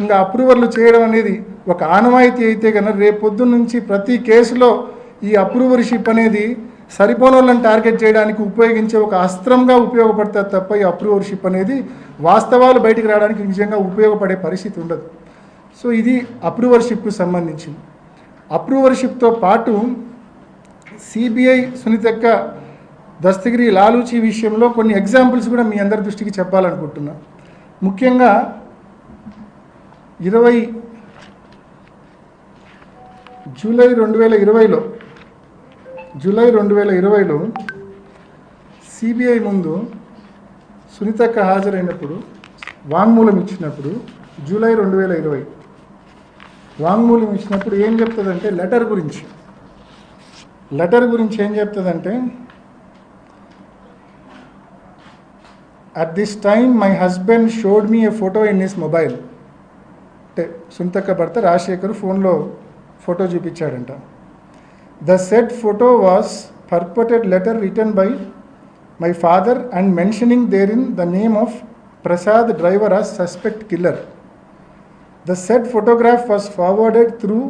ఇంకా అప్రూవర్లు చేయడం అనేది ఒక ఆనవాయితీ అయితే కనుక రేపు పొద్దున్న నుంచి ప్రతి కేసులో ఈ అప్రూవర్షిప్ అనేది సరిపోని వాళ్ళని టార్గెట్ చేయడానికి ఉపయోగించే ఒక అస్త్రంగా ఉపయోగపడుతుంది తప్ప ఈ అప్రూవర్షిప్ అనేది వాస్తవాలు బయటికి రావడానికి నిజంగా ఉపయోగపడే పరిస్థితి ఉండదు. సో ఇది అప్రూవర్షిప్కు సంబంధించింది. అప్రూవర్షిప్తో పాటు సిబిఐ సునీతక్క దస్తగిరి లాలూచి విషయంలో కొన్ని ఎగ్జాంపుల్స్ కూడా మీ అందరి దృష్టికి చెప్పాలనుకుంటున్నా. ముఖ్యంగా 20 జూలై 2020లో సిబిఐ ముందు సునీతక్క హాజరైనప్పుడు వాంగ్మూలం ఇచ్చినప్పుడు జూలై 2020 వాంగ్మూలం ఇచ్చినప్పుడు ఏం చెప్తుందంటే లెటర్ గురించి ఏం చెప్తుందంటే, at this time my husband showed me a photo in his mobile. అంటే సునీతక్క భర్త రాజశేఖర్ ఫోన్లో ఫోటో చూపించాడంట. The said photo was purported letter written by my father and mentioning there in the name of Prasad driver as suspect killer. The said photograph was forwarded through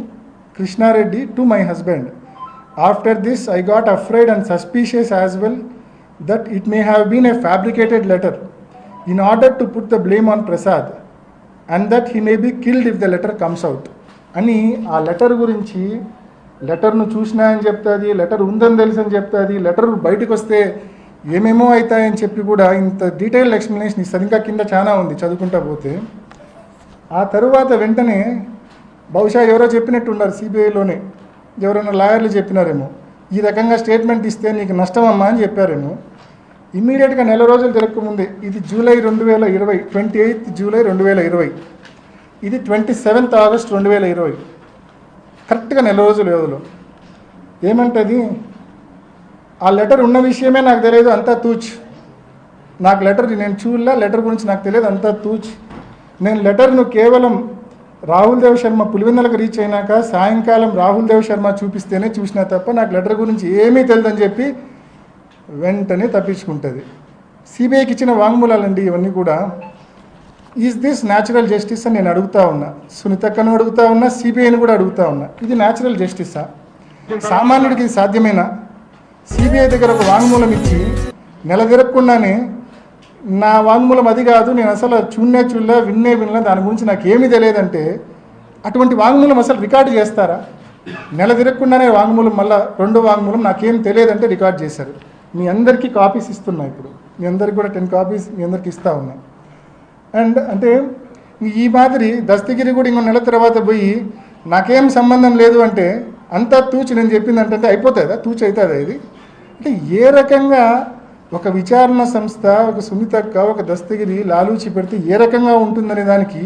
Krishna Reddy to my husband. After this, I got afraid and suspicious as well that it may have been a fabricated letter in order to put the blame on Prasad and that he may be killed if the letter comes out. అని ఆ letter గురించి, లెటర్ను చూసినా అని చెప్తుంది, letter ఉందని తెలుసు అని చెప్తుంది, లెటర్ బయటకు వస్తే ఏమేమో అవుతాయని చెప్పి కూడా ఇంత డీటెయిల్ ఎక్స్ప్లెనేషన్ ఇస్తారు. ఇంకా కింద చాలా ఉంది చదువుకుంటా పోతే. ఆ తరువాత వెంటనే బహుశా ఎవరో చెప్పినట్టున్నారు, సిబిఐలోనే ఎవరైనా లాయర్లు చెప్పినారేమో, ఈ రకంగా స్టేట్మెంట్ ఇస్తే నీకు నష్టమమ్మా అని చెప్పారేమో. ఇమ్మీడియట్గా నెల రోజులు తిరగకముందే, ఇది జూలై 2020, 28 జూలై 2020, ఇది 27 ఆగస్ట్ 2020, కరెక్ట్గా నెల రోజుల వ్యవధిలో ఏమంటుంది, ఆ లెటర్ ఉన్న విషయమే నాకు తెలియదు, అంతా తూచ్. నాకు లెటర్ నేను చూడలే, లెటర్ గురించి నాకు తెలియదు, అంతా తూచ్. నేను లెటర్ను కేవలం రాహుల్ దేవ్ శర్మ పులివెందులకు రీచ్ అయినాక సాయంకాలం రాహుల్ దేవ్ శర్మ చూపిస్తేనే చూసినా తప్ప నాకు లెటర్ గురించి ఏమీ తెలియదని చెప్పి వెంటనే తప్పించుకుంటుంది. సిబిఐకి ఇచ్చిన వాంగ్మూలాలండి ఇవన్నీ కూడా. ఈజ్ దిస్ న్యాచురల్ జస్టిస్ అని నేను అడుగుతా ఉన్నా, సునీతక్కను అడుగుతా ఉన్నా, సిబిఐని కూడా అడుగుతా ఉన్నా. ఇది న్యాచురల్ జస్టిసా? సామాన్యుడికి ఇది సాధ్యమేనా? సిబిఐ దగ్గర ఒక వాంగ్మూలం ఇచ్చి నెల తిరగకుండానే నా వాంగ్మూలం అది కాదు, నేను అసలు చూడలే వినలే, దాని గురించి నాకు ఏమీ తెలియదంటే అటువంటి వాంగ్మూలం అసలు రికార్డు చేస్తారా? నెల తిరగకుండానే వాంగ్మూలం, మళ్ళీ రెండో వాంగ్మూలం నాకేం తెలియదంటే రికార్డ్ చేశారు. మీ అందరికీ కాపీస్ ఇస్తున్నా, ఇప్పుడు మీ అందరికీ కూడా 10 కాపీస్ మీ అందరికీ ఇస్తా ఉన్నా. అండ్ అంటే ఈ మాదిరి దస్తగిరి కూడా ఇంకో నెల తర్వాత పోయి నాకేం సంబంధం లేదు అంటే అంతా తూచి నేను చెప్పింది అంటే అయిపోతుందా? తూచి అవుతుందా ఇది? అంటే ఏ రకంగా ఒక విచారణ సంస్థ, ఒక సునీతక్క, ఒక దస్తగిరి లాలూచి పెడితే ఏ రకంగా ఉంటుందనే దానికి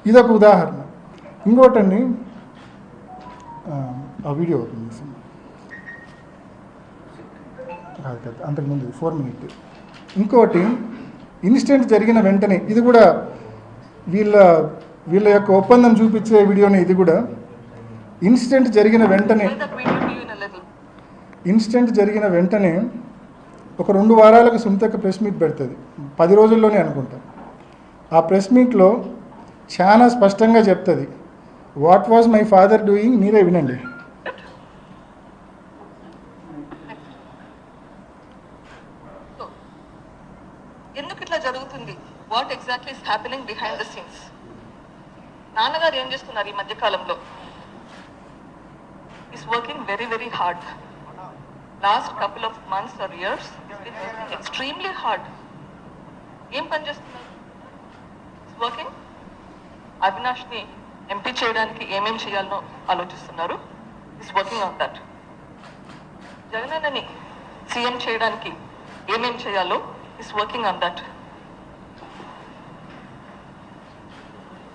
ఇదొక ఉదాహరణ. ఇంకోటండి, ఆ వీడియో ఓపెన్ చేసింది అంతకుముందు 4 minutes. ఇంకోటి ఇన్సిడెంట్ జరిగిన వెంటనే, ఇది కూడా వీళ్ళ యొక్క ఒప్పందం చూపించే వీడియోనే. ఇది కూడా ఇన్సిడెంట్ జరిగిన వెంటనే ఒక 2 వారాలకు సునీతక్క ప్రెస్ మీట్ పెడుతుంది, 10 రోజుల్లోనే అనుకుంటా. ఆ ప్రెస్ మీట్లో చాలా స్పష్టంగా చెప్తుంది, what was my father doing, మీరే వినండి. ఎందుకు ఇట్లా జరుగుతుంది, what exactly is happening behind the scenes? నాన్నగారు ఏం చేస్తున్నారు ఈ మధ్య కాలంలో? Is working very very hard. Last couple of months or years he's been working extremely hard. ఏం పని చేస్తున్నారు? Is working. అవినాష్ని ఎంపీ చేయడానికి ఏమేం చేయాలనో ఆలోచిస్తున్నారు. Is working on that. జగనన్నని సీఎం చేయడానికి ఏమేం చేయాలో ఈస్ వర్కింగ్ ఆన్ దట్.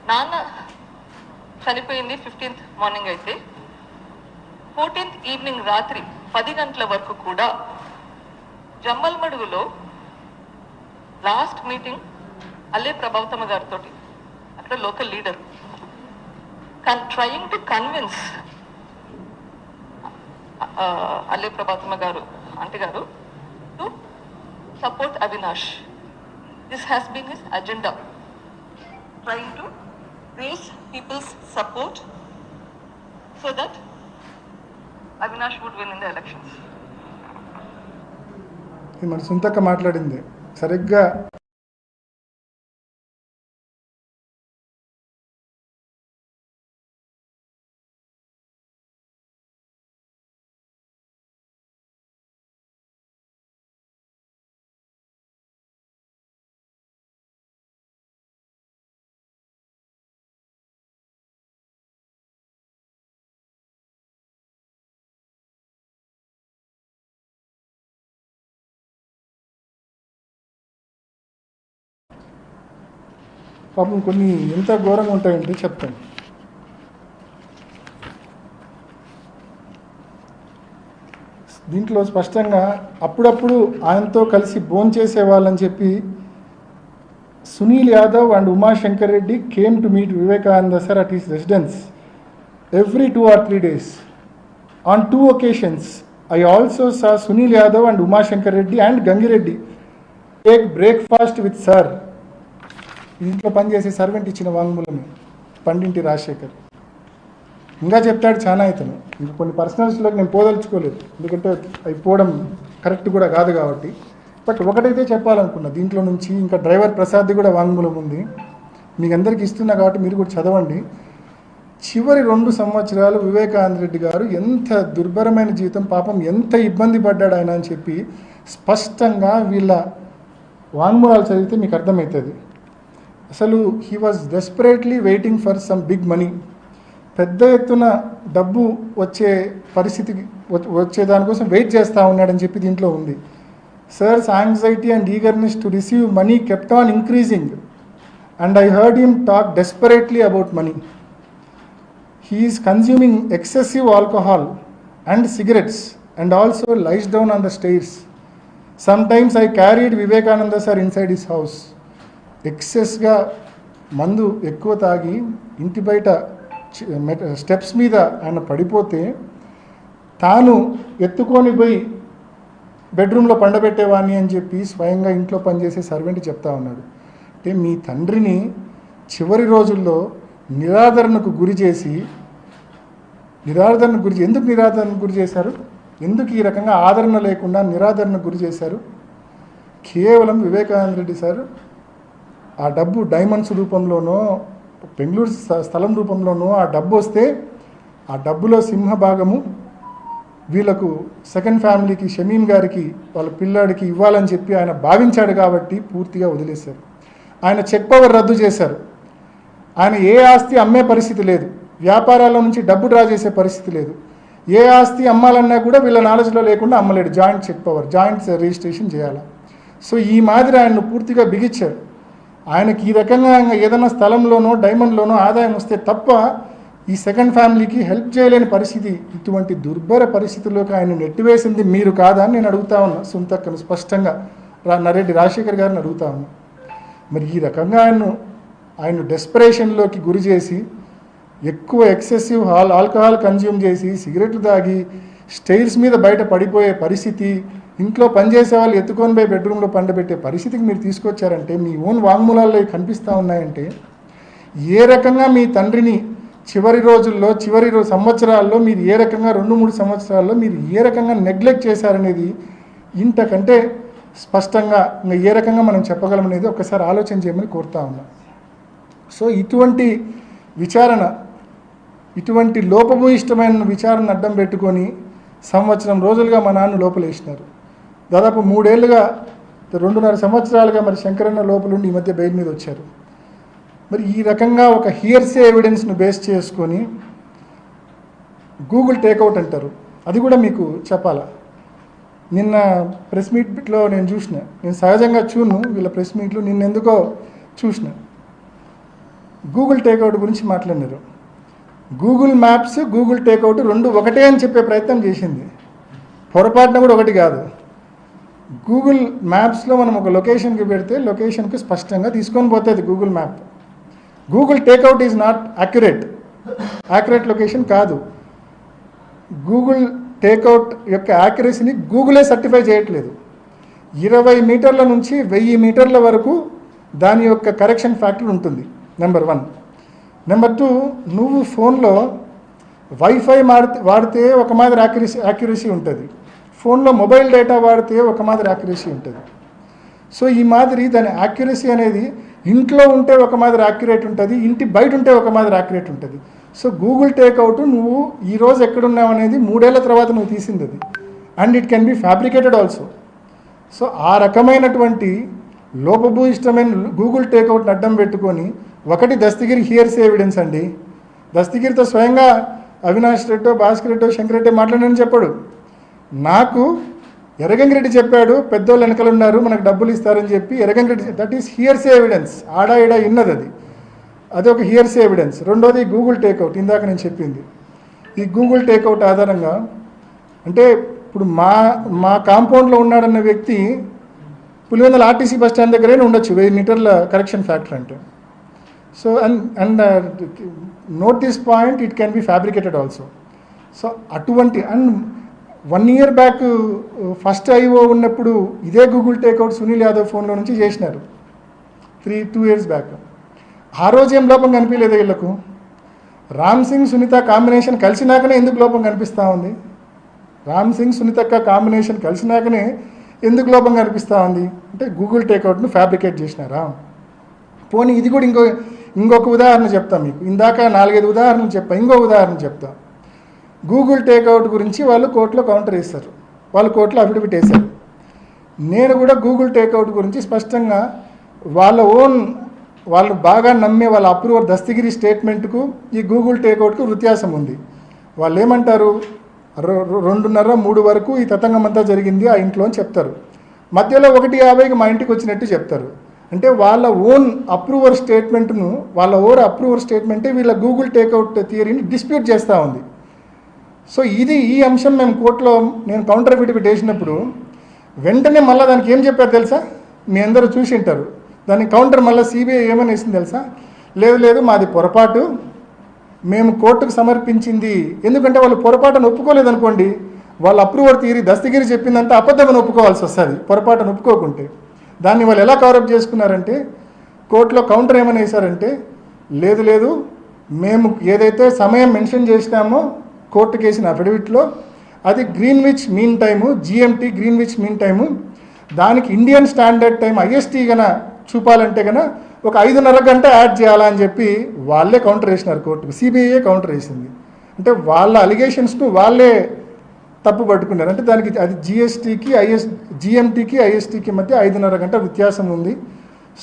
నాన్న చనిపోయింది 15th మార్నింగ్ అయితే 14th ఈవినింగ్ రాత్రి 10 గంటల వరకు కూడా జమ్మల్మడుగులో లాస్ట్ మీటింగ్ అల్లే ప్రభావతమ్మ గారితో, అక్కడ local leader, trying to convince Alle Prabhavathamma garu aunty garu to support Avinash. This has been his agenda, trying to raise people's support so that Avinash would win in the elections. ఇది మన సుంతక్క మాట్లాడింది సరిగ్గా పాపం కొన్ని ఎంత ఘోరంగా ఉంటాయంటే చెప్తాను. దీంట్లో స్పష్టంగా అప్పుడప్పుడు ఆయనతో కలిసి భోంచేసే వాళ్ళని చెప్పి Sunil Yadav and Umashankar Reddy came to meet Vivekananda sir at his residence every 2 or 3 days. On 2 occasions, I also saw Sunil Yadav and Umashankar Reddy and Gangireddy take breakfast with sir. ఇంట్లో పనిచేసే సర్వెంట్ ఇచ్చిన వాంగ్మూలమే పండింటి రాజశేఖర్. ఇంకా చెప్తాడు చాలా ఇతను. ఇంకా కొన్ని పర్సనల్స్లోకి నేను పోదలుచుకోలేదు, ఎందుకంటే అవి పోవడం కరెక్ట్ కూడా కాదు కాబట్టి. బట్ ఒకటైతే చెప్పాలనుకున్నా దీంట్లో నుంచి, ఇంకా డ్రైవర్ ప్రసాద్ది కూడా వాంగ్మూలం ఉంది, మీకు అందరికీ ఇస్తున్నా కాబట్టి మీరు కూడా చదవండి. చివరి 2 సంవత్సరాలు వివేకానంద రెడ్డి గారు ఎంత దుర్భరమైన జీవితం, పాపం ఎంత ఇబ్బంది పడ్డాడు ఆయన అని చెప్పి స్పష్టంగా వీళ్ళ వాంగ్మూలాలు చదివితే మీకు అర్థమవుతుంది. అసలు he was desperately waiting for some big money. పెద్ద ఎత్తున డబ్బు వచ్చే పరిస్థితికి వచ్చే దానికోసం వెయిట్ చేస్తూ ఉన్నాడని చెప్పి దీంట్లో ఉంది. Sir's anxiety and eagerness to receive money kept on increasing and I heard him talk desperately about money. He is consuming excessive alcohol and cigarettes and also lies down on the stairs. Sometimes I carried Vivekananda sir inside his house. ఎక్సెస్గా మందు ఎక్కువ తాగి ఇంటి బయట steps మీద ఆయన పడిపోతే తాను ఎత్తుకొని పోయి బెడ్రూమ్లో పండబెట్టేవాడిని అని చెప్పి స్వయంగా ఇంట్లో పనిచేసే సర్వెంట్ చెప్తా ఉన్నాడు. అంటే మీ తండ్రిని చివరి రోజుల్లో నిరాదరణకు గురి చేసి ఎందుకు నిరాదరణకు గురి చేశారు? ఎందుకు ఈ రకంగా ఆదరణ లేకుండా నిరాదరణకు గురి చేశారు? కేవలం వివేకానంద రెడ్డి సార్ ఆ డబ్బు డైమండ్స్ రూపంలోనో బెంగళూరు స్థలం రూపంలోనో ఆ డబ్బు వస్తే ఆ డబ్బులో సింహభాగము వీళ్ళకు సెకండ్ ఫ్యామిలీకి, షమీన్ గారికి, వాళ్ళ పిల్లాడికి ఇవ్వాలని చెప్పి ఆయన భావించాడు కాబట్టి పూర్తిగా వదిలేశారు. ఆయన చెక్ పవర్ రద్దు చేశారు. ఆయన ఏ ఆస్తి అమ్మే పరిస్థితి లేదు, వ్యాపారాల నుంచి డబ్బు డ్రా చేసే పరిస్థితి లేదు. ఏ ఆస్తి అమ్మాలన్నా కూడా వీళ్ళ నాలెడ్జ్లో లేకుండా అమ్మలేడు. Joint check power, joint registration చేయాలి. సో ఈ మాదిరి ఆయన్ను పూర్తిగా బిగించారు. ఆయనకి ఈ రకంగా ఏదైనా స్థలంలోనో డైమండ్లోనో ఆదాయం వస్తే తప్ప ఈ సెకండ్ ఫ్యామిలీకి హెల్ప్ చేయలేని పరిస్థితి. ఇటువంటి దుర్భర పరిస్థితుల్లోకి ఆయన నెట్టివేసింది మీరు కాదా అని నేను అడుగుతా ఉన్నా. సుంతక్కను స్పష్టంగా నరెడ్డి రాజశేఖర్ గారిని అడుగుతా ఉన్నా. మరి ఈ రకంగా ఆయన డెస్పరేషన్లోకి గురి చేసి ఎక్కువ ఎక్సెసివ్ ఆల్కహాల్ కన్జ్యూమ్ చేసి సిగరెట్లు తాగి స్టైర్స్ మీద బయట పడిపోయే పరిస్థితి, ఇంట్లో పనిచేసే వాళ్ళు ఎత్తుకొని పోయి బెడ్రూమ్లో పండబెట్టే పరిస్థితికి మీరు తీసుకొచ్చారంటే, మీ ఓన్ వాంగ్మూలాల్లో కనిపిస్తూ ఉన్నాయంటే, ఏ రకంగా మీ తండ్రిని చివరి రోజుల్లో సంవత్సరాల్లో మీరు ఏ రకంగా 2-3 సంవత్సరాల్లో మీరు ఏ రకంగా నెగ్లెక్ట్ చేశారనేది ఇంతకంటే స్పష్టంగా ఇంకా ఏ రకంగా మనం చెప్పగలమనేది ఒకసారి ఆలోచన చేయమని కోరుతా ఉన్నా. సో ఇటువంటి విచారణ, ఇటువంటి లోపభూయిష్టమైన విచారణ అడ్డం పెట్టుకొని సంవత్సరం రోజులుగా మా నాన్న లోపలేసినారు. దాదాపు 3 ఏళ్ళుగా 2.5 సంవత్సరాలుగా మరి శంకరన్న లోపలుండి ఈ మధ్య బెయిల్ మీద వచ్చారు. మరి ఈ రకంగా ఒక హియర్సే ఎవిడెన్స్ను బేస్ చేసుకొని గూగుల్ టేక్అవుట్ అంటారు, అది కూడా మీకు చెప్పాలా. నిన్న ప్రెస్ మీట్లో నేను చూసిన, నేను సహజంగా చూను వీళ్ళ ప్రెస్ మీట్లు, నిన్నెందుకో చూసిన. గూగుల్ టేక్అవుట్ గురించి మాట్లాడినారు. గూగుల్ మ్యాప్స్, గూగుల్ టేక్అవుట్ 2 ఒకటే అని చెప్పే ప్రయత్నం చేసింది. పొరపాటున కూడా ఒకటి కాదు. గూగుల్ మ్యాప్స్లో మనం ఒక లొకేషన్కి పెడితే లొకేషన్కి స్పష్టంగా తీసుకొని పోతుంది Google map. Google takeout is not accurate location కాదు. గూగుల్ టేక్అవుట్ యొక్క యాక్యురసీని గూగులే సర్టిఫై చేయట్లేదు. 20 మీటర్ల నుంచి 1000 మీటర్ల వరకు దాని యొక్క కరెక్షన్ ఫ్యాక్టర్ ఉంటుంది. నెంబర్ 1. నెంబర్ 2, నువ్వు ఫోన్లో వైఫై వాడితే ఒక మాదిరి యాక్యురసీ ఉంటుంది, ఫోన్లో మొబైల్ డేటా వాడితే ఒక మాదిరి యాక్యురసీ ఉంటుంది. సో ఈ మాదిరి దాని యాక్యురసీ అనేది ఇంట్లో ఉంటే ఒక మాదిరి యాక్యురేట్ ఉంటుంది, ఇంటి బయట ఉంటే ఒక మాదిరి యాక్యురేట్ ఉంటుంది. సో గూగుల్ టేక్అవుట్ నువ్వు ఈరోజు ఎక్కడున్నావు అనేది 3 ఏళ్ల తర్వాత నువ్వు తీసింది అది, and it can be fabricated also. So ఆ రకమైనటువంటి లోపభూయిష్టమైన గూగుల్ టేక్అవుట్ని అడ్డం పెట్టుకొని ఒకటి దస్తగిరి హియర్స్ ఎవిడెన్స్ అండి. దస్తగిరితో స్వయంగా అవినాష్ రెడ్డో, భాస్కర్ రెడ్డో, శంకర్ రెడ్డి మాట్లాడని చెప్పాడు. నాకు ఎర్రగంగిరెడ్డి చెప్పాడు, పెద్దోళ్ళు వెనకలు ఉన్నారు మనకు డబ్బులు ఇస్తారని చెప్పి Erragangireddy, that is hearsay evidence. ఆడా ఈడ ఇన్నది అది ఒక హియర్స్ ఎవిడెన్స్. రెండోది గూగుల్ టేక్అవుట్, ఇందాక నేను చెప్పింది. ఈ గూగుల్ టేక్అవుట్ ఆధారంగా అంటే ఇప్పుడు మా కాంపౌండ్లో ఉన్నాడన్న వ్యక్తి పులివెందుల ఆర్టీసీ బస్ స్టాండ్ దగ్గరే ఉండొచ్చు 1000 మీటర్ల కరెక్షన్ ఫ్యాక్టర్ అంటే. So and note this point, it can be fabricated also. So అటువంటి and 1 year back first IO ఉన్నప్పుడు ఇదే గూగుల్ టేక్అవుట్ సునీల్ యాదవ్ ఫోన్లో నుంచి చేసినారు 2 years బ్యాక్. ఆ రోజు ఏం లోపం కనిపించలేదు వీళ్ళకు. రామ్ సింగ్ సునీత కాంబినేషన్ కలిసినాకనే ఎందుకు లోపం కనిపిస్తూ ఉంది? రామ్ సింగ్ సునీతక్క కాంబినేషన్ కలిసినాకనే ఎందుకు లోపం కనిపిస్తూ ఉంది అంటే గూగుల్ టేక్అవుట్ను ఫ్యాబ్రికేట్ చేసినారా? పోనీ ఇది కూడా ఇంకొక ఉదాహరణ చెప్తా మీకు. ఇందాక 4-5 ఉదాహరణలు చెప్పా, ఇంకో ఉదాహరణ చెప్తా. గూగుల్ టేక్అవుట్ గురించి వాళ్ళు కోర్టులో కౌంటర్ వేస్తారు, వాళ్ళు కోర్టులో అఫిడవిట్ వేశారు. నేను కూడా గూగుల్ టేక్అవుట్ గురించి స్పష్టంగా వాళ్ళు బాగా నమ్మే వాళ్ళ అప్రూవర్ దస్తగిరి స్టేట్మెంట్కు ఈ గూగుల్ టేక్అవుట్కు వ్యత్యాసం ఉంది. వాళ్ళు ఏమంటారు, 2:30-3 వరకు ఈ తతంగం అంతా జరిగింది ఆ ఇంట్లో అని చెప్తారు. మధ్యలో 1:50కి మా ఇంటికి వచ్చినట్టు చెప్తారు. అంటే వాళ్ళ ఓన్ అప్రూవర్ స్టేట్మెంటే వీళ్ళ గూగుల్ టేక్అవుట్ థియరీని డిస్ప్యూట్ చేస్తూ ఉంది. సో ఈ అంశం మేము కోర్టులో నేను కౌంటర్ అఫిడవిట్ వేసినప్పుడు వెంటనే మళ్ళీ దానికి ఏం చెప్పారు తెలుసా? మీ అందరూ చూసి ఉంటారు. దానికి కౌంటర్ మళ్ళీ సిబిఐ ఏమని వేసింది తెలుసా? లేదు మాది పొరపాటు, మేము కోర్టుకు సమర్పించింది. ఎందుకంటే వాళ్ళు పొరపాటును ఒప్పుకోలేదు అనుకోండి, వాళ్ళ అప్రూవర్ థియరీ దస్తగిరి చెప్పిందంతా అబద్ధమని ఒప్పుకోవాల్సి వస్తుంది పొరపాటును ఒప్పుకోకుంటే. దాన్ని వాళ్ళు ఎలా కవరప్ చేసుకున్నారంటే కోర్టులో కౌంటర్ ఏమని వేశారంటే లేదు మేము ఏదైతే సమయం మెన్షన్ చేసినామో కోర్టుకు వేసిన అఫిడవిట్లో అది Greenwich mean time, GMT Greenwich mean time, దానికి ఇండియన్ స్టాండర్డ్ టైం ఐఎస్టీ గన చూపాలంటే కనుక ఒక 5:30 గంట యాడ్ చేయాలా అని చెప్పి వాళ్ళే కౌంటర్ వేసినారు కోర్టుకు. సిబిఐఏ కౌంటర్ వేసింది. అంటే వాళ్ళ అలిగేషన్స్ను వాళ్ళే తప్పు పట్టుకున్నారు. అంటే దానికి అది జిఎంటీకి ఐఎస్టీకి మధ్య 5:30 గంట వ్యత్యాసం ఉంది.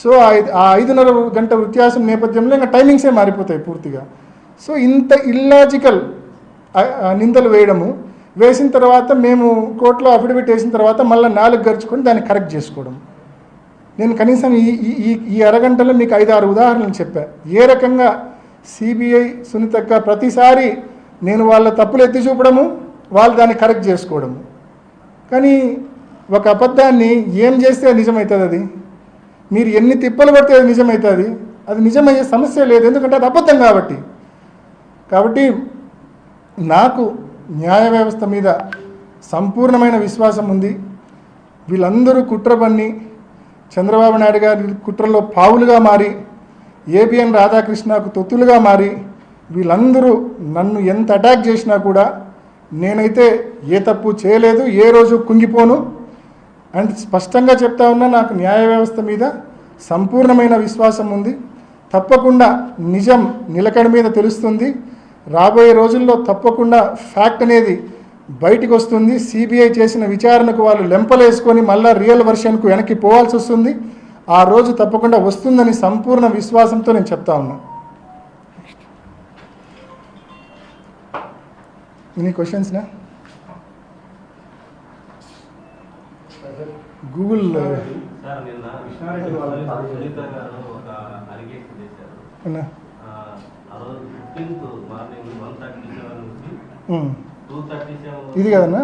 సో ఆ 5:30 గంట వ్యత్యాసం నేపథ్యంలో ఇంకా టైమింగ్సే మారిపోతాయి పూర్తిగా. సో ఇంత ఇల్లాజికల్ నిందలు వేసిన తర్వాత మేము కోర్టులో అఫిడవిట్ వేసిన తర్వాత మళ్ళీ 4 గడుచుకొని దాన్ని కరెక్ట్ చేసుకోవడం. నేను కనీసం ఈ అరగంటలో మీకు 5-6 ఉదాహరణలు చెప్పా. ఏ రకంగా సిబిఐ సునీతక్క ప్రతిసారి నేను వాళ్ళ తప్పులు ఎత్తి చూపడము, వాళ్ళు దాన్ని కరెక్ట్ చేసుకోవడము. కానీ ఒక అబద్ధాన్ని ఏం చేస్తే నిజమవుతుంది? అది మీరు ఎన్ని తిప్పలు పడితే అది నిజమవుతుంది? అది నిజమయ్యే సమస్య లేదు, ఎందుకంటే అది అబద్ధం కాబట్టి నాకు న్యాయ వ్యవస్థ మీద సంపూర్ణమైన విశ్వాసం ఉంది. వీళ్ళందరూ కుట్ర పన్ని చంద్రబాబు నాయుడు గారి కుట్రలో పావులుగా మారి, ఏబిఎన్ రాధాకృష్ణకు తొత్తులుగా మారి, వీళ్ళందరూ నన్ను ఎంత అటాక్ చేసినా కూడా నేనైతే ఏ తప్పు చేయలేదు, ఏ రోజు కుంగిపోను. అండ్ స్పష్టంగా చెప్తా ఉన్నా, నాకు న్యాయ వ్యవస్థ మీద సంపూర్ణమైన విశ్వాసం ఉంది. తప్పకుండా నిజం నిలకడ మీద తెలుస్తుంది. రాబోయే రోజుల్లో తప్పకుండా ఫ్యాక్ట్ అనేది బయటికి వస్తుంది. సిబిఐ చేసిన విచారణకు వాళ్ళు లెంపలేసుకొని మళ్ళీ రియల్ వర్షన్కు వెనక్కి పోవాల్సి వస్తుంది. ఆ రోజు తప్పకుండా వస్తుందని సంపూర్ణ విశ్వాసంతో నేను చెప్తా ఉన్నా. ఎనీ క్వశ్చన్స్నా? గూగుల్ ఇది కదన్నా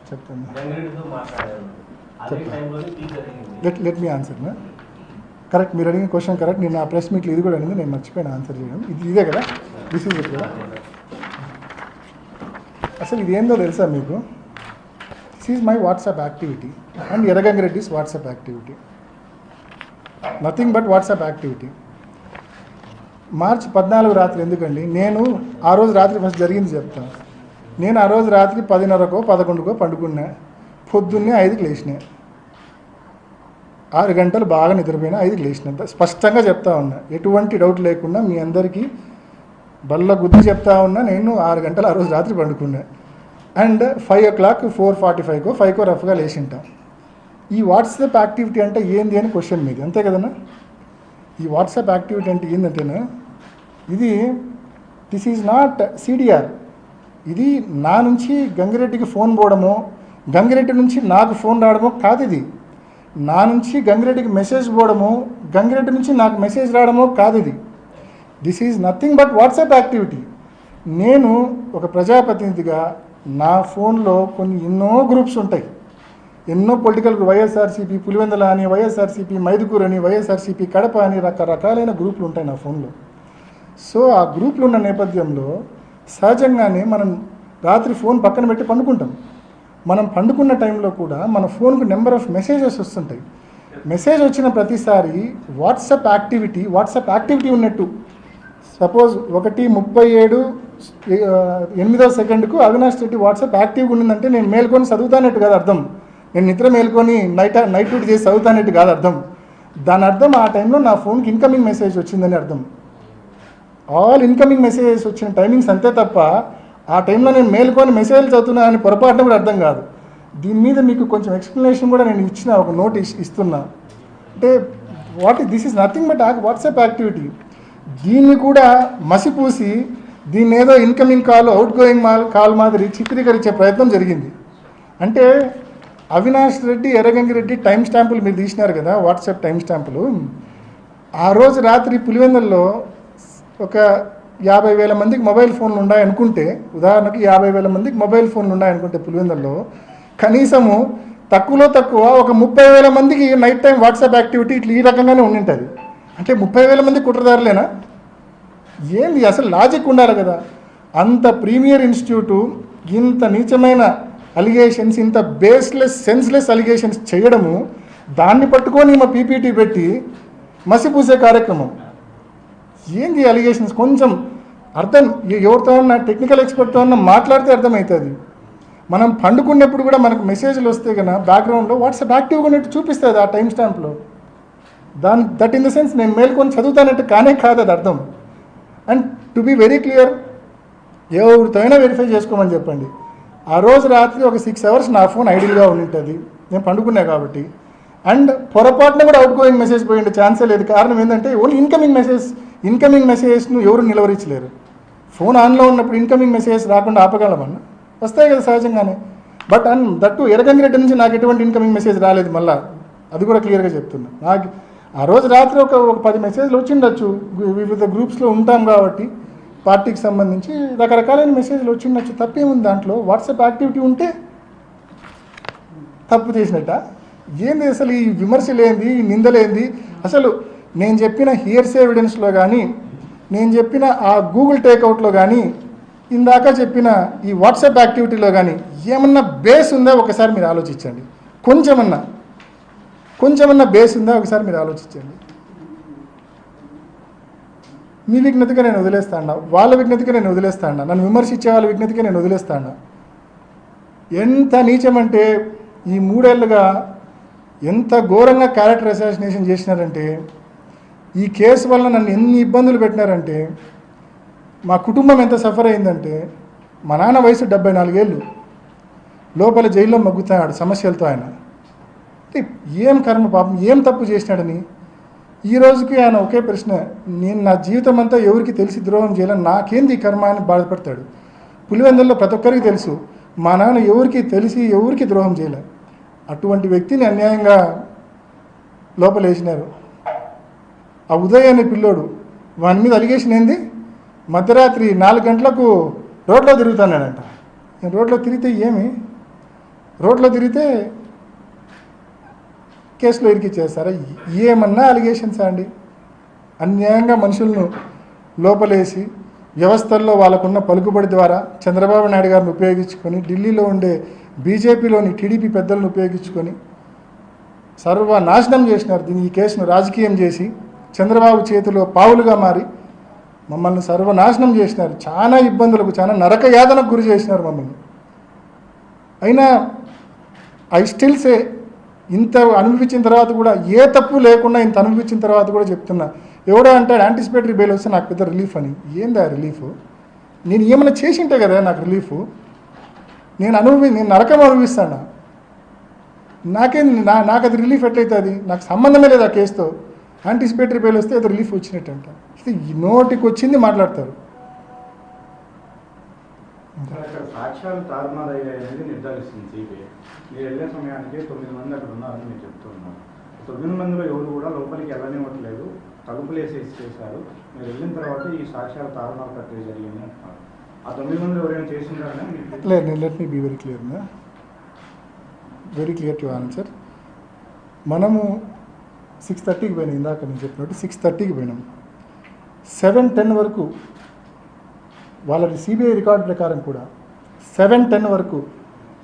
చెప్తాను. లెట్ మీ ఆన్సర్ నా కరెక్ట్. మీరు అడిగిన క్వశ్చన్ కరెక్ట్. నేను ఆ ప్రెస్ మీట్లో ఇది కూడా అడిగింది, నేను మర్చిపోయిన ఆన్సర్ చేయడం. ఇదే కదా, దిస్ ఈజ్ ఇట్ కదా. అసలు ఇది ఏందో తెలుసా మీకు? This is my WhatsApp activity and Erragangireddy's WhatsApp activity. Nothing but WhatsApp activity. మార్చి 14 రాత్రి ఎందుకండి, నేను ఆ రోజు రాత్రి ఫస్ట్ జరిగింది చెప్తాను. నేను ఆ రోజు రాత్రి 10:30కో 11కో పండుకున్నా, పొద్దున్నే 5కి లేచినా, 6 గంటలు బాగా నిద్రపోయినా, 5కి లేచినంత స్పష్టంగా చెప్తా ఉన్నా, ఎటువంటి డౌట్ లేకుండా మీ అందరికీ బల్ల గుద్ది చెప్తా ఉన్నా. నేను 6 గంటలు ఆ రోజు రాత్రి పండుకున్నా. అండ్ 5 o'clock 4:45కో 5కో రఫ్గా లేచింటా. ఈ వాట్సాప్ యాక్టివిటీ అంటే ఏంది అని క్వశ్చన్ మీది, అంతే కదన్నా? ఈ వాట్సాప్ యాక్టివిటీ అంటే ఏంటంటేనా, దిస్ ఈజ్ నాట్ సిడిఆర్. ఇది నా నుంచి గంగిరెడ్డికి ఫోన్ పోవడమో, గంగిరెడ్డి నుంచి నాకు ఫోన్ రావడమో కాదు. ఇది నా నుంచి గంగిరెడ్డికి మెసేజ్ పోవడమో, గంగిరెడ్డి నుంచి నాకు మెసేజ్ రావడమో కాదు. ఇది this is nothing but WhatsApp activity. నేను ఒక ప్రజాప్రతినిధిగా నా ఫోన్లో ఎన్నో గ్రూప్స్ ఉంటాయి, ఎన్నో పొలిటికల్ వైఎస్ఆర్సీపీ పులివెందల అని, వైఎస్ఆర్సీపీ మైదుకూరు అని, వైఎస్ఆర్సీపీ కడప అని రకరకాలైన గ్రూపులు ఉంటాయి నా ఫోన్లో. సో ఆ గ్రూపులు ఉన్న నేపథ్యంలో సహజంగానే మనం రాత్రి ఫోన్ పక్కన పెట్టి పండుకుంటాం. మనం పండుకున్న టైంలో కూడా మన ఫోన్కు నెంబర్ ఆఫ్ మెసేజెస్ వస్తుంటాయి. మెసేజ్ వచ్చిన ప్రతిసారి వాట్సాప్ యాక్టివిటీ ఉన్నట్టు. సపోజ్ 1:37 అవినాష్ రెడ్డి వాట్సాప్ యాక్టివ్గా ఉండిందంటే నేను మేల్కొని చదువుతానట్టు కాదు అర్థం. నేను నిద్ర మేల్కొని నైట్ డ్యూటీ చేసి చదువుతానట్టు కాదు అర్థం. దాని అర్థం ఆ టైంలో నా ఫోన్కి ఇన్కమింగ్ మెసేజ్ వచ్చిందని అర్థం. ఆల్ ఇన్కమింగ్ మెసేజెస్ వచ్చిన టైమింగ్స్ అంతే తప్ప ఆ టైంలో నేను మేల్కొని మెసేజ్లు చదువుతున్నా అని పొరపాటున కూడా అర్థం కాదు. దీని మీద మీకు కొంచెం ఎక్స్ప్లెనేషన్ కూడా నేను ఇచ్చిన, ఒక నోట్ ఇస్తున్నా. అంటే this is nothing but WhatsApp activity. దీన్ని కూడా మసిపూసి దీన్ని ఏదో incoming call, out going call మాదిరి చిత్రీకరించే ప్రయత్నం జరిగింది. అంటే అవినాష్ రెడ్డి, ఎర్రగంగిరెడ్డి టైం స్టాంపులు మీరు తీసినారు కదా, వాట్సాప్ టైం స్టాంపులు. ఆ రోజు రాత్రి పులివెందుల్లో ఒక 50,000 మందికి మొబైల్ ఫోన్లు ఉన్నాయనుకుంటే, ఉదాహరణకి 50,000 మందికి మొబైల్ ఫోన్లు ఉన్నాయనుకుంటే పులివెందుల్లో కనీసము తక్కువలో తక్కువ ఒక 30,000 మందికి నైట్ టైం వాట్సాప్ యాక్టివిటీ ఇట్లా ఈ రకంగానే ఉండింటుంది. అంటే 30,000 మంది కుట్రదారులేనా? ఏంది అసలు లాజిక్ ఉండాలి కదా. అంత ప్రీమియర్ ఇన్స్టిట్యూటు ఇంత నీచమైన అలిగేషన్స్, ఇంత బేస్లెస్ సెన్స్లెస్ అలిగేషన్స్ చేయడము, దాన్ని పట్టుకొని మా పీపీటీ పెట్టి మసిపూసే కార్యక్రమం. ఏంది అలిగేషన్స్? కొంచెం అర్థం, ఎవరితో ఉన్న టెక్నికల్ ఎక్స్పర్ట్తో ఉన్న మాట్లాడితే అర్థమవుతుంది. మనం పండుకున్నప్పుడు కూడా మనకు మెసేజ్లు వస్తే కన్నా బ్యాక్గ్రౌండ్లో వాట్సాప్ యాక్టివ్గా ఉన్నట్టు చూపిస్తుంది ఆ టైం స్టాంప్లో. దట్ ఇన్ ద సెన్స్ నేను మేల్కొని చదువుతానట్టు కానే కాదు అది అర్థం. And to be very clear, ఎవరితో అయినా వెరిఫై చేసుకోమని చెప్పండి. ఆ రోజు రాత్రి ఒక 6 hours నా ఫోన్ ఐడియల్గా ఉంటుంది, నేను పండుకున్నా కాబట్టి. అండ్ పొరపాటున కూడా అవుట్ గోయింగ్ మెసేజ్ పోయిండే ఛాన్సే లేదు. కారణం ఏంటంటే ఓన్లీ ఇన్కమింగ్ మెసేజెస్ను ఎవరు నిలవరించలేరు. ఫోన్ ఆన్లో ఉన్నప్పుడు ఇన్కమింగ్ మెసేజెస్ రాకుండా ఆపగలమన్నా వస్తాయి కదా సహజంగానే. బట్ అండ్ దట్టు ఎర్రగంగిరెడ్డి నుంచి నాకు ఎటువంటి ఇన్కమింగ్ మెసేజ్ రాలేదు. మళ్ళీ అది కూడా క్లియర్గా చెప్తున్నా. నాకు ఆ రోజు రాత్రి ఒక 10 మెసేజ్లు వచ్చిండొచ్చు, వివిధ గ్రూప్స్లో ఉంటాం కాబట్టి పార్టీకి సంబంధించి రకరకాలైన మెసేజ్లు వచ్చిండొచ్చు, తప్పేముంది దాంట్లో. వాట్సాప్ యాక్టివిటీ ఉంటే తప్పు చేసినట్ట? ఏంది అసలు ఈ విమర్శలేంది, ఈ నిందలేంది? అసలు నేను చెప్పిన హియర్స్ ఎవిడెన్స్లో కానీ, నేను చెప్పిన ఆ గూగుల్ టేక్అవుట్లో కానీ, ఇందాక చెప్పిన ఈ వాట్సాప్ యాక్టివిటీలో కానీ ఏమన్నా బేస్ ఉందా ఒకసారి మీరు ఆలోచించండి. కొంచెమన్నా బేస్ ఉందా ఒకసారి మీరు ఆలోచించండి. మీ విజ్ఞతగా నేను వదిలేస్తాను, వాళ్ళ విజ్ఞతగా నేను వదిలేస్తాను, నన్ను విమర్శించే వాళ్ళ విజ్ఞతగా నేను వదిలేస్తాను. ఎంత నీచమంటే ఈ 3 ఏళ్ళుగా ఎంత ఘోరంగా క్యారెక్టర్ అసాసినేషన్ చేసినారంటే, ఈ కేసు వల్ల నన్ను ఎన్ని ఇబ్బందులు పెట్టినారంటే, మా కుటుంబం ఎంత సఫర్ అయిందంటే, మా నాన్న వయసు 74 ఏళ్ళు, లోపల జైల్లో మగ్గుతాడు సమస్యలతో. ఆయన ఏం కర్మ పాపం, ఏం తప్పు చేసినాడని ఈ రోజుకి ఆయన ఒకే ప్రశ్న, నేను నా జీవితం అంతా ఎవరికి తెలిసి ద్రోహం చేయాలని, నాకేంది ఈ కర్మ అని బాధపడతాడు. పులివెందుల్లో ప్రతి ఒక్కరికి తెలుసు మా నాన్న ఎవరికి తెలిసి ఎవరికి ద్రోహం చేయలే. అటువంటి వ్యక్తిని అన్యాయంగా లోపలేసినారు. ఆ ఉదయ్ అనే పిల్లోడు, వాని మీద అలిగేషన్ ఏంది, మధ్యరాత్రి 4 గంటలకు రోడ్లో తిరుగుతానంట. రోడ్లో తిరిగితే రోడ్లో తిరిగితే కేసులో ఇరికిచ్చేస్తారా? ఏమన్నా అలిగేషన్సా అండి? అన్యాయంగా మనుషులను లోపలేసి వ్యవస్థల్లో వాళ్ళకున్న పలుకుబడి ద్వారా చంద్రబాబు నాయుడు గారిని ఉపయోగించుకొని, ఢిల్లీలో ఉండే బీజేపీలోని టీడీపీ పెద్దలను ఉపయోగించుకొని సర్వనాశనం చేసినారు. దీన్ని ఈ కేసును రాజకీయం చేసి చంద్రబాబు చేతిలో పావులుగా మారి మమ్మల్ని సర్వనాశనం చేసినారు. చాలా ఇబ్బందులకు, చాలా నరక యాతనకు గురి చేసినారు మమ్మల్ని. అయినా ఐ స్టిల్ సే, ఇంత అనుభవించిన తర్వాత కూడా, ఏ తప్పు లేకుండా ఇంత అనుభవించిన తర్వాత కూడా చెప్తున్నా, ఎవడో అంటాడు యాంటిసిపేటరీ బెయిల్ వస్తే నాకు పెద్ద రిలీఫ్ అని. ఏందా రిలీఫ్? నేను ఏమైనా చేసింటే కదా నాకు రిలీఫ్. నేను నరకం అనుభవిస్తాను. నాకు అది రిలీఫ్ ఎట్లయితుంది? నాకు సంబంధమే లేదు ఆ కేసుతో. యాంటిసిపేటరీ బెయిల్ వస్తే అది రిలీఫ్ వచ్చినట్టంట. ఇది నోటికి వచ్చింది మాట్లాడతారు. సాక్ష్యాలు తారుమారయ్యాయనేది నిర్ధారిస్తుంది సిబిఐ. మీరు వెళ్ళే సమయానికి 9 మంది అక్కడ ఉన్నారని మీరు చెప్తున్నారు. 9 మందిలో ఎవరు కూడా లోపలికి వెళ్ళనివ్వట్లేదు, తలుపులు వేసేసి చేశారు. మీరు వెళ్ళిన తర్వాత ఈ సాక్ష్యాలు తారుమారు ప్రక్రియ జరిగింది అంటున్నారు. ఆ 9 మందిలో ఎవరైనా చేసింటారని లేదు. నేను let me be very clear to answer. మనము 6:30కి పోయినాం. ఇందాక నేను చెప్పినట్టు 6:30కి పోయినాం. 7:10 వరకు వాళ్ళ సిబిఐ రికార్డు ప్రకారం కూడా 7:10 వరకు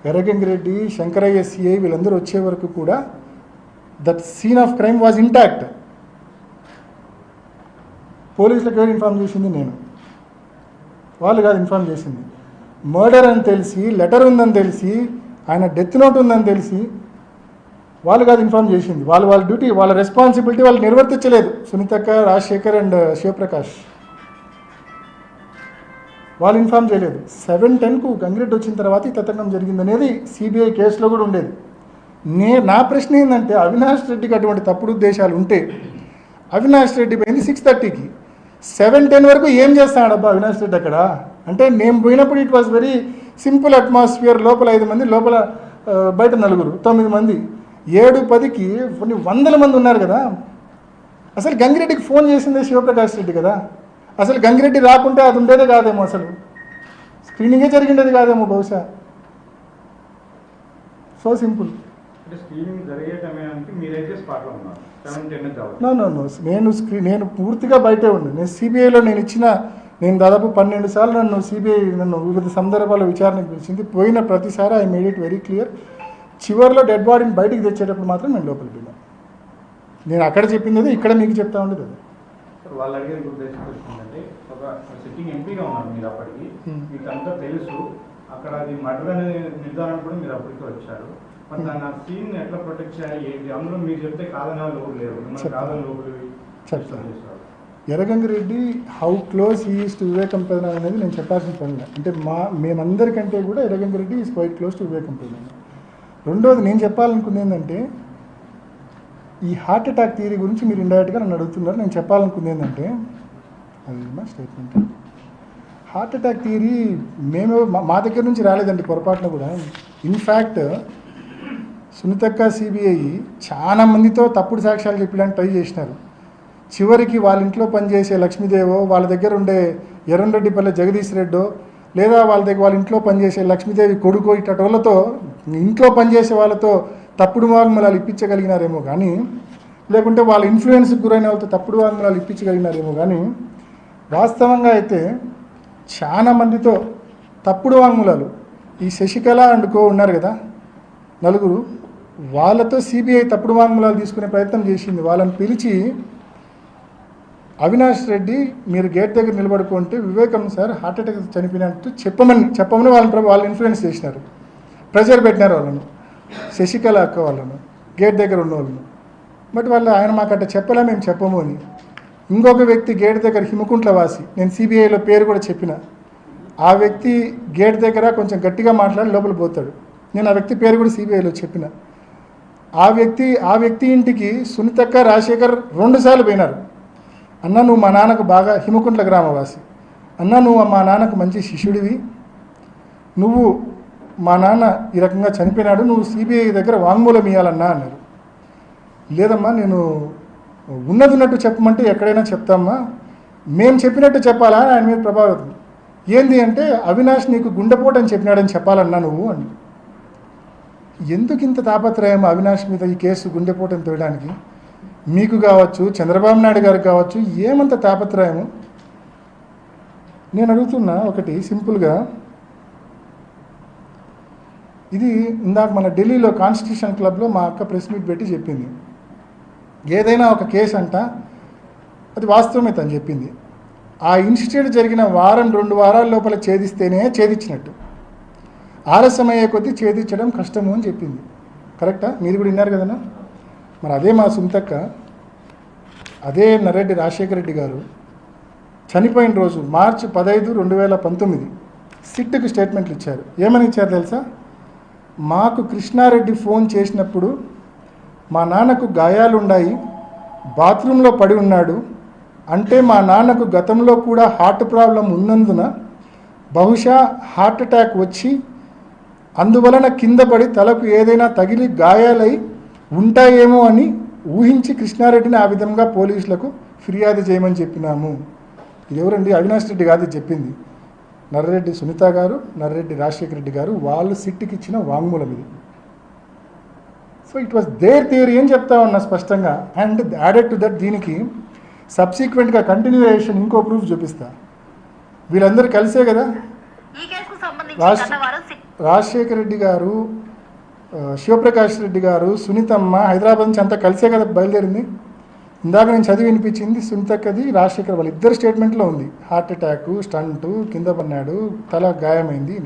ఎర్రగంగిరెడ్డి, శంకరయ్య సిఐ వీళ్ళందరూ వచ్చే వరకు కూడా that scene of crime was intact. పోలీసులకు ఎవరు ఇన్ఫార్మ్ చేసింది? నేను. వాళ్ళు కాదు ఇన్ఫార్మ్ చేసింది. మర్డర్ అని తెలిసి, లెటర్ ఉందని తెలిసి, ఆయన డెత్ నోట్ ఉందని తెలిసి వాళ్ళు కాదు ఇన్ఫార్మ్ చేసింది. వాళ్ళ డ్యూటీ, వాళ్ళ రెస్పాన్సిబిలిటీ వాళ్ళు నిర్వర్తించలేదు. సునీతక్క, రాజశేఖర్ అండ్ శివప్రకాష్ వాళ్ళు ఇన్ఫార్మ్ చేయలేదు. 7:10కు గంగిరెడ్డి వచ్చిన తర్వాత ఈ తతంగం జరిగిందనేది సిబిఐ కేసులో కూడా ఉండేది. నా ప్రశ్న ఏంటంటే, అవినాష్ రెడ్డికి అటువంటి తప్పుడు ఉద్దేశాలు ఉంటే అవినాష్ రెడ్డి పోయింది 6:30కి. 7:10 వరకు ఏం చేస్తాడబ్బా అవినాష్ రెడ్డి అక్కడ? అంటే మేము పోయినప్పుడు it was very simple atmosphere. లోపల 5 మంది, లోపల బయట 4, 9 మంది. 7:10కి కొన్ని వందల మంది ఉన్నారు కదా. అసలు గంగిరెడ్డికి ఫోన్ చేసిందే శివప్రకాష్ రెడ్డి కదా. అసలు గంగిరెడ్డి రాకుంటే అది ఉండేదే కాదేమో, అసలు స్క్రీనింగే జరిగిండేది కాదేమో బహుశా. So simple. నేను పూర్తిగా బయటే ఉండి, నేను సిబిఐలో నేను దాదాపు 12 సార్లు సిబిఐ వివిధ సందర్భాల్లో విచారణకు పిలిచింది. పోయిన ప్రతిసారి I made it very clear. చివరిలో డెడ్ బాడీని బయటికి తెచ్చేటప్పుడు మాత్రం నేను లోపలికి వెళ్ళాను. నేను అక్కడ చెప్పింది ఇక్కడ మీకు చెప్తా ఉండేది అది. వాళ్ళు అడిగే ఉద్దేశం ఏంటంటే, ఒక సిట్టింగ్ ఎంపీగా ఉన్నారు మీరు అప్పటికి, మీకు అంతా తెలుసు. అక్కడ అది మర్డర్ అనే నిర్ధారణ కూడా మీరు అప్పటికే వచ్చారు. మరి దాన్ని ఆ సీన్ ఎట్లా ప్రొటెక్ట్ చేయాలి ఏంటి? అందులో మీరు చెప్తే కాదని వాళ్ళు ఎవరు లేరు, కాదని చెప్తాను. Erra Gangi Reddy how close he is to వివేకం పెదన అనేది నేను చెప్పాల్సిన పని. అంటే మేమందరికంటే కూడా Erra Gangi Reddy is quiet close to వివేకం పెదన. రెండోది నేను చెప్పాలనుకుంది ఏంటంటే, ఈ హార్ట్ అటాక్ థియరీ గురించి మీరు ఇండైరెక్ట్గా నన్ను అడుగుతున్నారు. నేను చెప్పాలనుకుంది ఏంటంటే, అది మా స్టేట్మెంట్. హార్ట్ అటాక్ థియరీ మా దగ్గర నుంచి రాలేదండి పొరపాటున కూడా. ఇన్ఫ్యాక్ట్ సునీతక్క, సిబిఐ చాలా మందితో తప్పుడు సాక్ష్యాలు చెప్పడానికి ట్రై చేసినారు. చివరికి వాళ్ళ ఇంట్లో పనిచేసే లక్ష్మీదేవో, వాళ్ళ దగ్గర ఉండే ఎర్రంరెడ్డిపల్లె జగదీష్ రెడ్డో, లేదా వాళ్ళ ఇంట్లో పనిచేసే లక్ష్మీదేవి కొడుకో, ఇట్టటోళ్ళతో, ఇంట్లో పనిచేసే వాళ్ళతో తప్పుడు వాంగ్మూలాలు ఇప్పించగలిగినారేమో కానీ, లేకుంటే వాళ్ళ ఇన్ఫ్లుయెన్స్కి గురైన వాళ్ళతో తప్పుడు వాంగ్మూలాలు ఇప్పించగలిగినారేమో కానీ, వాస్తవంగా అయితే చాలా మందితో తప్పుడు వాంగ్మూలాలు, ఈ శశికళ అండ్ కో ఉన్నారు కదా 4, వాళ్ళతో సిబిఐ తప్పుడు వాంగ్మూలాలు తీసుకునే ప్రయత్నం చేసింది. వాళ్ళని పిలిచి, అవినాష్ రెడ్డి మీరు గేట్ దగ్గర నిలబడుకుంటే వివేకం సార్ హార్ట్ అటాక్ చనిపోయినట్టు చెప్పమని వాళ్ళు ఇన్ఫ్లుయెన్స్ చేసినారు. ప్రెజర్ పెట్టినారు వాళ్ళను, శశికళ అక్క వాళ్ళను, గేట్ దగ్గర ఉన్న వాళ్ళను. బట్ ఆయన మాకు అట్లా చెప్పలే, మేము చెప్పము అని. ఇంకొక వ్యక్తి గేట్ దగ్గర హిమకుంట్ల వాసి, నేను సిబిఐలో పేరు కూడా చెప్పిన, ఆ వ్యక్తి గేట్ దగ్గర కొంచెం గట్టిగా మాట్లాడి లోపల పోతాడు. నేను ఆ వ్యక్తి పేరు కూడా సిబిఐలో చెప్పిన. ఆ వ్యక్తి ఇంటికి సునీతక్క, రాజశేఖర్ 2 సార్లు పోయినారు. అన్న నువ్వు మా నాన్నకు బాగా, హిమకుంట్ల గ్రామవాసి, అన్న నువ్వు మా నాన్నకు మంచి శిష్యుడివి, నువ్వు మా నాన్న ఈ రకంగా చనిపోయినాడు, నువ్వు సిబిఐ దగ్గర వాంగ్మూలం ఇవ్వాలన్నా అన్నారు. లేదమ్మా నేను ఉన్నట్టు చెప్పమంటే ఎక్కడైనా చెప్తామ్మా, మేము చెప్పినట్టు చెప్పాలా ఆయన మీద ప్రభావితం. ఏంది అంటే, అవినాష్ నీకు గుండెపోటు అని చెప్పినాడని చెప్పాలన్నా నువ్వు అని. ఎందుకు ఇంత తాపత్రయం అవినాష్ మీద ఈ కేసు గుండెపోటుని తోయడానికి? మీకు కావచ్చు, చంద్రబాబు నాయుడు గారికి కావచ్చు, ఏమంత తాపత్రయము? నేను అడుగుతున్నా ఒకటి సింపుల్గా, ఇది ఇందాక మన ఢిల్లీలో కాన్స్టిట్యూషన్ క్లబ్లో మా అక్క ప్రెస్ మీట్ పెట్టి చెప్పింది. ఏదైనా ఒక కేసు అంట అది వాస్తవమే తను చెప్పింది. ఆ ఇన్సిడెంట్ జరిగిన వారం 2 వారాల లోపల ఛేదిస్తేనే ఛేదించినట్టు, ఆలస్యం అయ్యే కొద్దీ ఛేదించడం కష్టము అని చెప్పింది. కరెక్టా? మీరు కూడా విన్నారు కదన్నా. మరి అదే మా సుంతక్క, అదే నర్రెడ్డి రాజశేఖర రెడ్డి గారు చనిపోయిన రోజు మార్చి 15, 2019 సిట్కి స్టేట్మెంట్లు ఇచ్చారు. ఏమని ఇచ్చారు తెలుసా? మాకు కృష్ణారెడ్డి ఫోన్ చేసినప్పుడు మా నాన్నకు గాయాలున్నాయి, బాత్రూంలో పడి ఉన్నాడు అంటే మా నాన్నకు గతంలో కూడా హార్ట్ ప్రాబ్లం ఉన్నందున బహుశా హార్ట్ అటాక్ వచ్చి అందువలన కింద పడి తలకు ఏదైనా తగిలి గాయాలై ఉంటాయేమో అని ఊహించి కృష్ణారెడ్డిని ఆ విధంగా పోలీసులకు ఫిర్యాదు చేయమని చెప్పినాము. ఇది ఎవరండి? అవినాష్ రెడ్డి కాదు చెప్పింది, నర్రెడ్డి సునీత గారు, నర్రెడ్డి రాజశేఖర రెడ్డి గారు. వాళ్ళు సిట్కి ఇచ్చిన వాంగ్మూలం ఇది. So it was their theory అని చెప్తా ఉన్నా స్పష్టంగా. అండ్ యాడెడ్ టు దట్ దీనికి సబ్సిక్వెంట్గా కంటిన్యూయేషన్ ఇంకో ప్రూఫ్ చూపిస్తా. వీళ్ళందరూ కలిసే కదా రాజశేఖర రెడ్డి గారు, శివప్రకాష్ రెడ్డి గారు, సునీతమ్మ హైదరాబాద్ నుంచి అంతా కలిసే కదా బయలుదేరింది. ఇందాక నేను చదివి వినిపించింది సునీతక్కది, రాజశేఖర్ వాళ్ళ ఇద్దరు స్టేట్మెంట్లో ఉంది. హార్ట్ అటాక్, స్టంటు, కింద పడినాడు, తల గాయమైంది.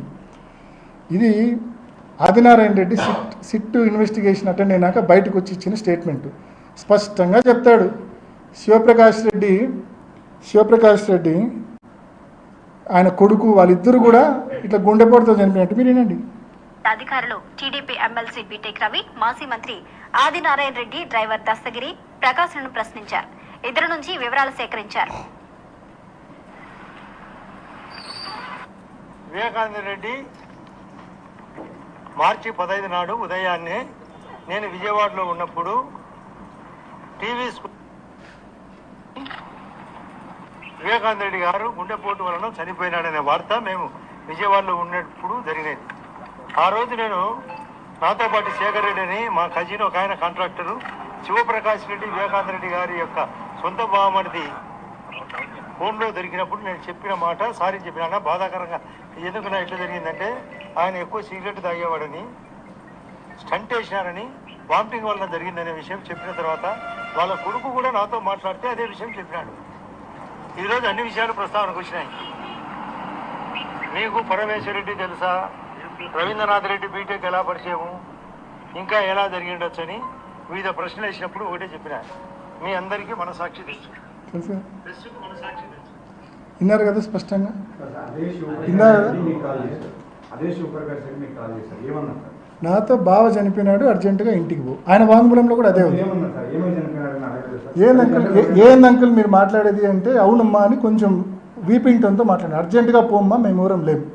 ఇది Adinarayana Reddy SIT investigation attend అయినాక బయటకు వచ్చి ఇచ్చిన స్టేట్మెంట్. స్పష్టంగా చెప్తాడు. శివప్రకాష్ రెడ్డి ఆయన కొడుకు వాళ్ళిద్దరు కూడా ఇట్లా గుండెపోటుతో చనిపోయినట్టు మీరు వినండి. అధికారులు టీడీపీ ఎమ్మెల్సీ బీటెక్ రవి, మాజీ మంత్రి ఆదినారాయణ రెడ్డి, డ్రైవర్ దస్తగిరి ప్రకాశ్లను ప్రశ్నించారు. ఇద్దరు నుంచి వివరాలు సేకరించారు. వివేకానంద రెడ్డి మార్చి 15 నాడు ఉదయాన్నే నేను విజయవాడలో ఉన్నప్పుడు టీవీ వివేకానంద రెడ్డి గారు గుండెపోటు వలన చనిపోయినాడనే వార్త మేము విజయవాడలో ఉన్నప్పుడు జరిగినది. ఆ రోజు నేను నాతో పాటు శేఖర్ రెడ్డి అని మా కజిన్ ఒక ఆయన కాంట్రాక్టరు, శివప్రకాష్ రెడ్డి వివేకానంద రెడ్డి గారి యొక్క సొంత బావమరిది ఫోన్లో దొరికినప్పుడు నేను చెప్పిన మాట సారీ చెప్పినా బాధాకరంగా ఎందుకు నా ఇట్లా జరిగిందంటే ఆయన ఎక్కువ సిగరెట్ తాగేవాడని, స్టంట్ వేసినారని, వామిటింగ్ వల్ల జరిగిందనే విషయం చెప్పిన తర్వాత వాళ్ళ కొడుకు కూడా నాతో మాట్లాడితే అదే విషయం చెప్పినాడు. ఈరోజు అన్ని విషయాలు ప్రస్తావనకు వచ్చినాయి. మీకు పరమేశ్వర రెడ్డి తెలుసా, రవీంద్రనాథ్ రెడ్డి బీటెక్ ఎలా పరిచయము, ఇంకా ఎలా జరిగి ఉండొచ్చు అని వివిధ ప్రశ్నలు వేసినప్పుడు ఒకటే చెప్పిన, మీ అందరికీ మనసాక్షి తెలుసు, మనసాక్షి తెలుసు. విన్నారు కదా స్పష్టంగా. నాతో బావ చనిపోయినాడు, అర్జెంటుగా ఇంటికి పో. ఆయన వాంగ్మూలంలో కూడా అదే ఉంది. ఏంది అంకుల్ మీరు మాట్లాడేది అంటే అవునమ్మా అని కొంచెం వీపింగ్ టోన్తో మాట్లాడారు. అర్జెంటుగా పోమ్మా, మేము ఊరం లేము.